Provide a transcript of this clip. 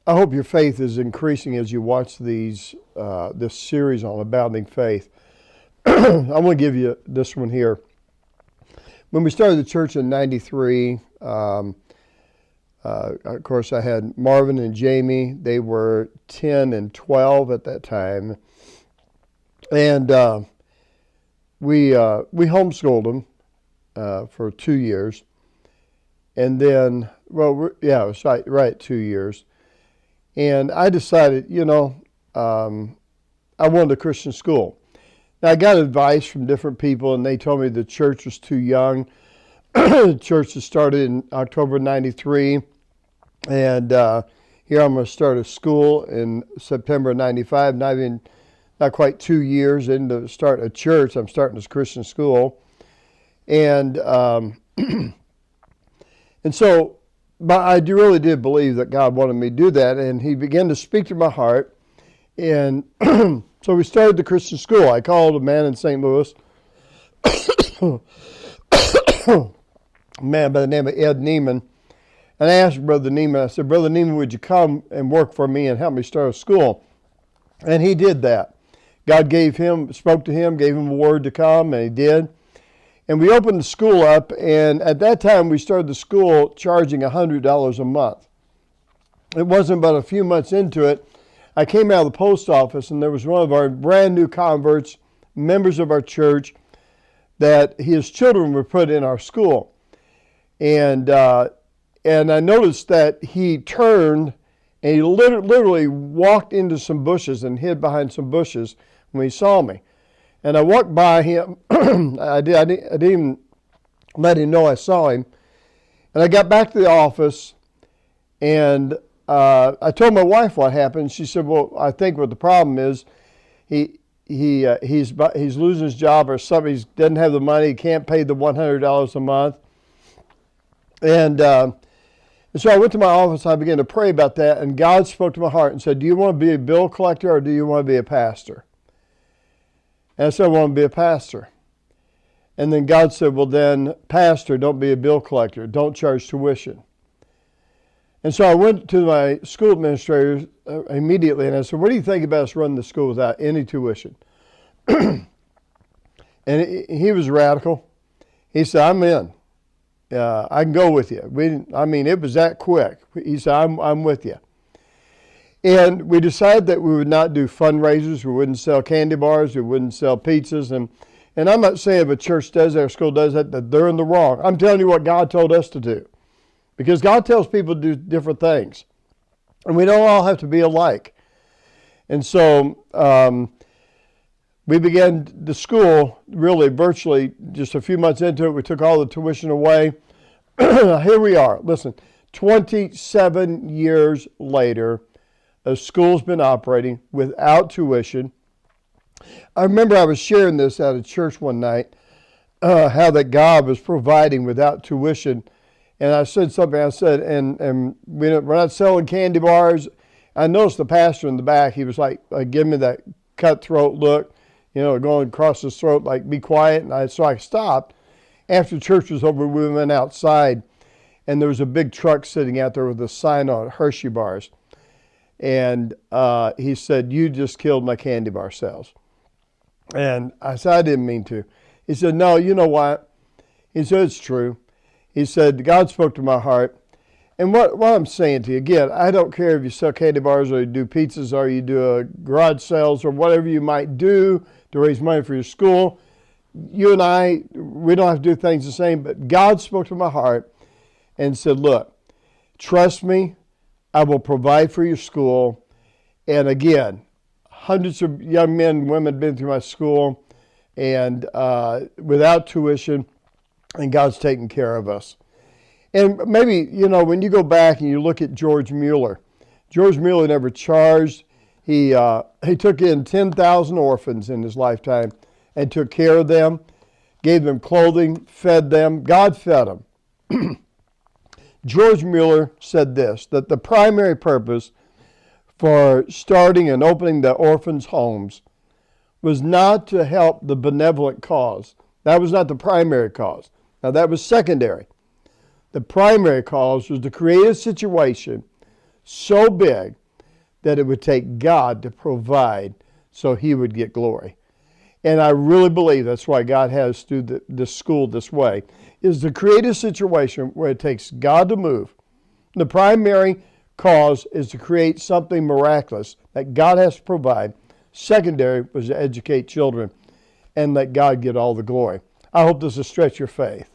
I hope your faith is increasing as you watch this series on abounding faith. I'm going to give you this one here. When we started the church in '93, of course, I had Marvin and Jamie. They were 10 and 12 at that time, and we homeschooled them for 2 years, and then, it was right 2 years. And I decided, I wanted a Christian school. Now, I got advice from different people, and they told me the church was too young. The church had started in October '93, and here I'm going to start a school in September '95. Not quite 2 years into starting a church, I'm starting this Christian school, and so. But I really did believe that God wanted me to do that, and He began to speak to my heart. And so we started the Christian school. I called a man in St. Louis, a man by the name of Ed Neiman, and I asked Brother Neiman, I said, Brother Neiman, would you come and work for me and help me start a school? And he did that. God spoke to him, gave him a word to come, and he did. And we opened the school up, and at that time we started the school charging $100 a month. It wasn't but a few months into it, I came out of the post office, and there was one of our brand new converts, members of our church, that his children were put in our school. And I noticed that he turned, and he literally walked into some bushes and hid behind some bushes when he saw me. And I walked by him. I didn't even let him know I saw him. And I got back to the office, and I told my wife what happened. She said, "Well, I think what the problem is, he's losing his job or something. He doesn't have the money. He can't pay the $100 a month." And so I went to my office. I began to pray about that, and God spoke to my heart and said, "Do you want to be a bill collector or do you want to be a pastor?" And I said, "I want to be a pastor." And then God said, "Well then, pastor, don't be a bill collector. Don't charge tuition." And so I went to my school administrator immediately, and I said, "What do you think about us running the school without any tuition?" And he was radical. He said, "I'm in. I can go with you." It was that quick. He said, I'm with you." And we decided that we would not do fundraisers. We wouldn't sell candy bars. We wouldn't sell pizzas. And I'm not saying if a church does that or a school does that they're in the wrong. I'm telling you what God told us to do. Because God tells people to do different things. And we don't all have to be alike. And so we began the school really virtually just a few months into it. We took all the tuition away. Here we are. Listen, 27 years later, the school's been operating without tuition. I remember I was sharing this at a church one night, how that God was providing without tuition. And I said something, I said, and we're not selling candy bars. I noticed the pastor in the back, he was like giving me that cutthroat look, going across his throat, like, be quiet. And so I stopped. After church was over, we went outside, and there was a big truck sitting out there with a sign on it, Hershey bars. And he said, "You just killed my candy bar sales." And I said, "I didn't mean to." He said, "No, you know what?" He said, "It's true." He said, "God spoke to my heart." And what I'm saying to you, again, I don't care if you sell candy bars or you do pizzas or you do garage sales or whatever you might do to raise money for your school. You and I, we don't have to do things the same, but God spoke to my heart and said, "Look, trust me. I will provide for your school." And again, hundreds of young men and women have been through my school and without tuition, and God's taken care of us. And maybe, when you go back and you look at George Mueller never charged. He took in 10,000 orphans in his lifetime and took care of them, gave them clothing, fed them. God fed them. George Mueller said this, that the primary purpose for starting and opening the orphans' homes was not to help the benevolent cause. That was not the primary cause. Now, that was secondary. The primary cause was to create a situation so big that it would take God to provide so he would get glory. And I really believe that's why God has to do this school this way, is to create a situation where it takes God to move. The primary cause is to create something miraculous that God has to provide. Secondary was to educate children and let God get all the glory. I hope this will stretch your faith.